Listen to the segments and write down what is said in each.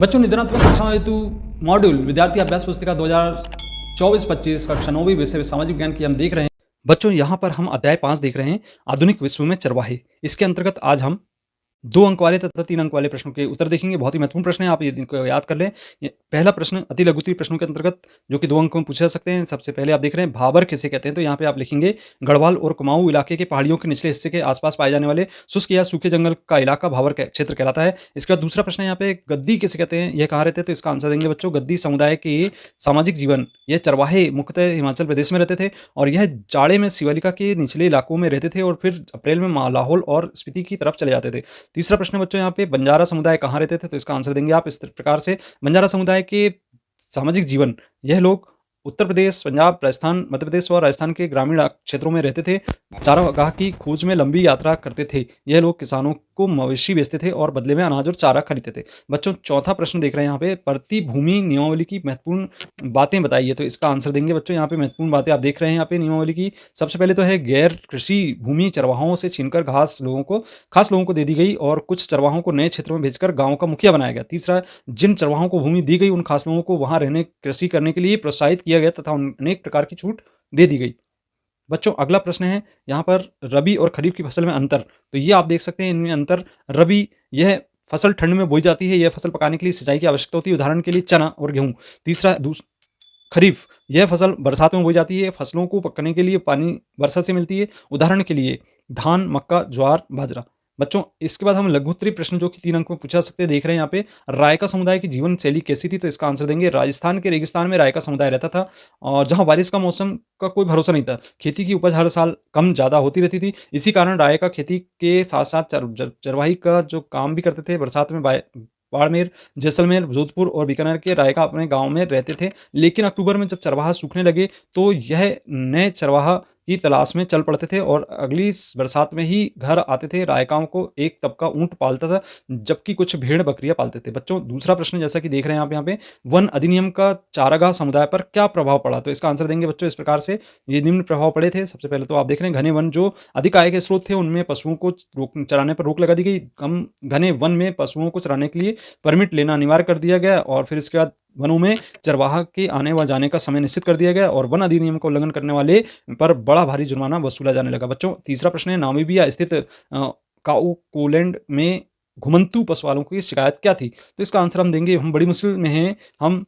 बच्चों निदानात्मक कक्षा हेतु मॉड्यूल विद्यार्थी अभ्यास पुस्तिका 2024-25 कक्षा 9वीं विषय सामाजिक विज्ञान की हम देख रहे हैं। बच्चों यहाँ पर हम अध्याय 5 देख रहे हैं, आधुनिक विश्व में चरवाहे। इसके अंतर्गत आज हम 2 अंक वाले तथा 3 अंक वाले प्रश्नों के उत्तर देखेंगे। बहुत ही महत्वपूर्ण प्रश्न है, आप ये इनको याद कर लें। पहला प्रश्न अति लघुत्तरीय प्रश्नों के अंतर्गत जो कि 2 अंक में पूछे जा सकते हैं। सबसे पहले आप देख रहे हैं भाबर किसे कहते हैं, तो यहाँ पे आप लिखेंगे गढ़वाल और कुमाऊं इलाके के पहाड़ियों के निचले हिस्से के आसपास पाए जाने वाले शुष्क या सूखे जंगल का इलाका भाबर क्षेत्र कहलाता है। इसके बाद दूसरा प्रश्न है यहाँ पे गद्दी किसे कहते हैं, यह कहाँ रहते हैं, तो इसका आंसर देंगे बच्चों गद्दी समुदाय के सामाजिक जीवन। यह चरवाहे मुख्यतः हिमाचल प्रदेश में रहते थे और यह जाड़े में शिवालिका के निचले इलाकों में रहते थे और फिर अप्रैल में लाहौल और स्पीति की तरफ चले जाते थे। तीसरा प्रश्न बच्चों यहाँ पे बंजारा समुदाय कहाँ रहते थे, तो इसका आंसर देंगे आप इस प्रकार से, बंजारा समुदाय के सामाजिक जीवन, यह लोग उत्तर प्रदेश, पंजाब, राजस्थान, मध्य प्रदेश और राजस्थान के ग्रामीण क्षेत्रों में रहते थे। चारागाह की खोज में लंबी यात्रा करते थे। यह लोग किसानों को मवेशी बेचते थे और बदले में अनाज और चारा खरीदते थे। बच्चों चौथा प्रश्न देख रहे हैं यहाँ पे, प्रतिभूमि नियमावली की महत्वपूर्ण बातें बताइए, तो इसका आंसर देंगे बच्चों यहाँ पे महत्वपूर्ण बातें आप देख रहे हैं यहाँ पे नियमावली की। सबसे पहले तो है गैर कृषि भूमि चरवाहों से छीनकर खास लोगों को दे दी गई और कुछ चरवाहों को नए क्षेत्रों में भेजकर गाँव का मुखिया बनाया गया। तीसरा, जिन चरवाहों को भूमि दी गई उन खास लोगों को वहां रहने कृषि करने के लिए प्रोत्साहित किया गया तथा अनेक प्रकार की छूट दे दी गई। बच्चों अगला प्रश्न है यहाँ पर रबी और खरीफ की फसल में अंतर, तो ये आप देख सकते हैं इनमें अंतर। रबी यह फसल ठंड में बोई जाती है, यह फसल पकाने के लिए सिंचाई की आवश्यकता होती है, उदाहरण के लिए चना और गेहूं। तीसरा खरीफ, यह फसल बरसात में बोई जाती है, फसलों को पकने के लिए पानी वर्षा से मिलती है, उदाहरण के लिए धान, मक्का, ज्वार, बाजरा। बच्चों इसके बाद हम लघुत्तरीय प्रश्न जो कि 3 अंक में पूछा सकते हैं देख रहे हैं यहाँ पे, रायका समुदाय की जीवन शैली कैसी थी, तो इसका आंसर देंगे राजस्थान के रेगिस्तान में रायका समुदाय रहता था और जहां बारिश का मौसम का कोई भरोसा नहीं था, खेती की उपज हर साल कम ज्यादा होती रहती थी। इसी कारण रायका खेती के साथ साथ चरवाही का जो काम भी करते थे। बरसात में बाड़मेर, जैसलमेर, जोधपुर और बीकानेर के रायका अपने गांव में रहते थे, लेकिन अक्टूबर में जब चरवाहा सूखने लगे तो यह नए चरवाहा की तलाश में चल पड़ते थे और अगली बरसात में ही घर आते थे। रायकाओं को एक तबका ऊंट पालता था जबकि कुछ भेड़ बकरियां पालते थे। बच्चों दूसरा प्रश्न जैसा कि देख रहे हैं आप यहाँ पे, वन अधिनियम का चारागाह समुदाय पर क्या प्रभाव पड़ा, तो इसका आंसर देंगे बच्चों इस प्रकार से, ये निम्न प्रभाव पड़े थे। सबसे पहले तो आप देख रहे हैं घने वन जो अधिक आय के स्रोत थे उनमें पशुओं को चराने पर रोक लगा दी गई। कम घने वन में पशुओं को चराने के लिए परमिट लेना अनिवार्य कर दिया गया और फिर इसके बाद वनों में चरवाहा के आने व जाने का समय निश्चित कर दिया गया और वन अधिनियम का उल्लंघन करने वाले पर बड़ा भारी जुर्माना वसूला जाने लगा। बच्चों तीसरा प्रश्न है, नामीबिया स्थित काउकोलैंड में घुमंतू पशुपालकों की शिकायत क्या थी, तो इसका आंसर हम देंगे, हम बड़ी मुश्किल में हैं, हम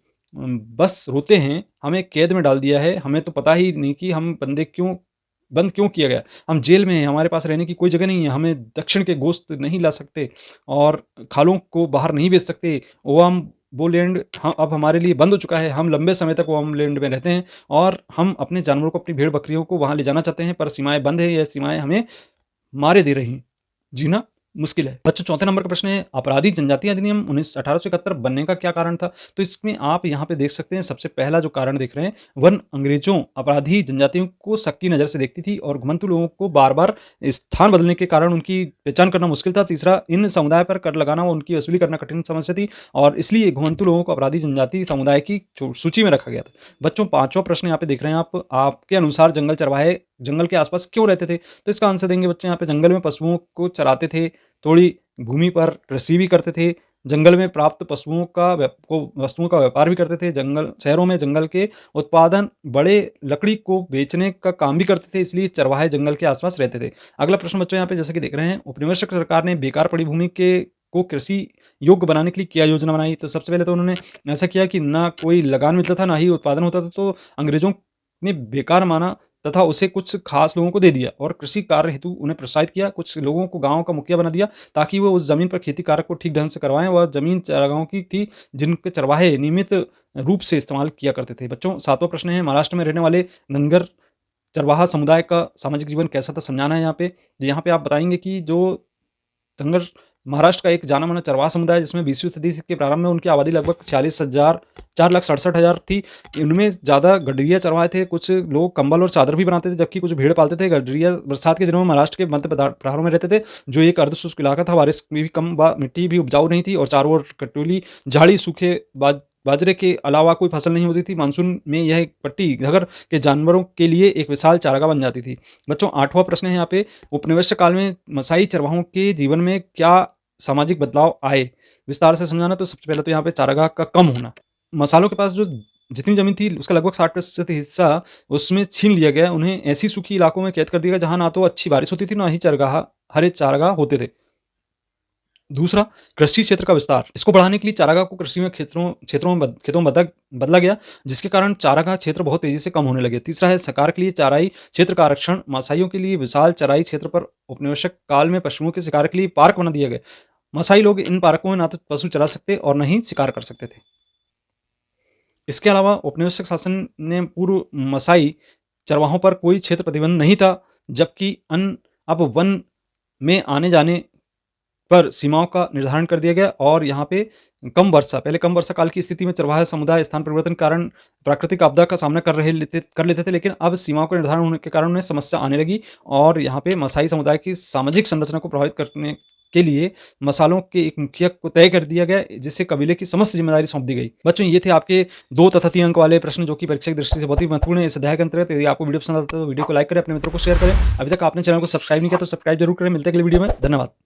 बस रोते हैं, हमें कैद में डाल दिया है, हमें तो पता ही नहीं कि हम बंद क्यों किया गया, हम जेल में हैं, हमारे पास रहने की कोई जगह नहीं है, हमें दक्षिण के गोश्त नहीं ला सकते और खालों को बाहर नहीं बेच सकते, ओवम वो लैंड अब हमारे लिए बंद हो चुका है, हम लंबे समय तक ओवम लैंड में रहते हैं और हम अपने जानवरों को, अपनी भेड़ बकरियों को वहां ले जाना चाहते हैं पर सीमाएं बंद है, यह सीमाएं हमें मारे दे रही हैं, जीना मुश्किल है। बच्चों चौथे नंबर का प्रश्न है, अपराधी जनजाति अधिनियम 1871 बनने का क्या कारण था, तो इसमें आप यहाँ पे देख सकते हैं सबसे पहला जो कारण देख रहे हैं, वन अंग्रेजों अपराधी जनजातियों को शक की नजर से देखती थी और घुमंतू लोगों को बार बार स्थान बदलने के कारण उनकी पहचान करना मुश्किल था। तीसरा, इन समुदाय पर कर लगाना व उनकी वसूली करना कठिन समस्या थी और इसलिए घुमंतू लोगों को अपराधी जनजाति समुदाय की सूची में रखा गया था। बच्चों पांचवा प्रश्न यहाँ पे देख रहे हैं आप, आपके अनुसार जंगल चरवाहे जंगल के आसपास क्यों रहते थे, तो इसका आंसर देंगे बच्चों यहाँ पे, जंगल में पशुओं को चराते थे, थोड़ी भूमि पर कृषि भी करते थे, जंगल में प्राप्त वस्तुओं का व्यापार भी करते थे, शहरों में जंगल के उत्पादन बड़े लकड़ी को बेचने का काम भी करते थे, इसलिए चरवाहे जंगल के आसपास रहते थे। अगला प्रश्न बच्चों यहाँ पे जैसे कि देख रहे हैं, उपनिवेशक सरकार ने बेकार पड़ी भूमि को कृषि योग्य बनाने के लिए क्या योजना बनाई, तो सबसे पहले तो उन्होंने ऐसा किया कि ना कोई लगान मिलता था ना ही उत्पादन होता था, तो अंग्रेजों ने बेकार माना तथा उसे कुछ खास लोगों को दे दिया और कृषि कार्य हेतु उन्हें प्रोत्साहित किया, कुछ लोगों को गांव का मुखिया बना दिया ताकि वो उस जमीन पर खेती कार्य को ठीक ढंग से करवाएं। वह जमीन चारागाहों की थी जिनके चरवाहे नियमित रूप से इस्तेमाल किया करते थे। बच्चों सातवां प्रश्न है, महाराष्ट्र में रहने वाले धनगर चरवाहा समुदाय का सामाजिक जीवन कैसा था, समझाना है यहाँ पे आप बताएंगे कि जो धनगर महाराष्ट्र का एक जाना माना चरवाहा समुदाय जिसमें 20वीं सदी के प्रारंभ में उनकी आबादी लगभग 4,67,000 थी। इनमें ज़्यादा गडरिया चरवाहे थे, कुछ लोग कंबल और चादर भी बनाते थे जबकि कुछ भेड़ पालते थे। गडरिया बरसात के दिनों में महाराष्ट्र के मध्य पठारों में रहते थे जो एक अर्धशुष्क इलाका था, बारिश भी कम, मिट्टी भी उपजाऊ नहीं थी और चारों ओर कटोली झाड़ी, सूखे बाजरे के अलावा कोई फसल नहीं होती थी। मानसून में यह पट्टी घगर के जानवरों के लिए एक विशाल चारागाह बन जाती थी। बच्चों आठवां प्रश्न है यहाँ पे, उपनिवेश काल में मसाई चरवाहों के जीवन में क्या सामाजिक बदलाव आए? विस्तार से समझाना तो सबसे पहले तो यहाँ पे चारागाह का कम होना। मसालों के पास जो जितनी ज़मीन थी उसका लगभग 60% हिस्सा उसमें छीन लिया गया। उन्हें ऐसी सूखी इलाकों में कैद कर दिया गया जहाँ ना तो अच्छी बारिश होती थी, ना ही हरे चारागाह होते थे। दूसरा, कृषि क्षेत्र का विस्तार। इसको बढ़ाने के लिए चारागाह को कृषि में खेतों में बदला गया, जिसके कारण चारागाह क्षेत्र बहुत तेजी से कम होने लगे। तीसरा है शिकार के लिए चराई क्षेत्र का आरक्षण। मासाइयों के लिए विशाल चराई क्षेत्र पर औपनिवेशिक काल में पशुओं के शिकार के लिए पार्क बना दिया गया। मसाई लोग इन पार्कों में ना तो पशु चरा सकते और न ही शिकार कर सकते थे। इसके अलावा औपनिवेशिक शासन ने पूर्व मसाई चरवाहों पर कोई क्षेत्र प्रतिबंध नहीं था, जबकि अब वन में आने जाने पर सीमाओं का निर्धारण कर दिया गया और यहाँ पे पहले कम वर्षा काल की स्थिति में चरवाहा समुदाय स्थान परिवर्तन के कारण प्राकृतिक आपदा का सामना कर लेते थे, लेकिन अब सीमाओं का निर्धारण होने के कारण उन्हें समस्या आने लगी और यहाँ पे मसाई समुदाय की सामाजिक संरचना को प्रभावित करने के लिए मसालों के एक मुखिया को तय कर दिया गया, जिससे कबीले की समस्त जिम्मेदारी सौंप दी गई। बच्चों, ये थे आपके 2 तथा 3 अंक वाले प्रश्न, जो कि परीक्षा की दृष्टि से बहुत ही महत्वपूर्ण है। इस अध्याय के अंतर्गत यदि आपको वीडियो पसंद आता है तो वीडियो को लाइक करें, अपने मित्रों को शेयर करें। अभी तक आपने चैनल को सब्सक्राइब नहीं किया तो सब्सक्राइब जरूर करें। मिलते हैं अगले वीडियो में। धन्यवाद।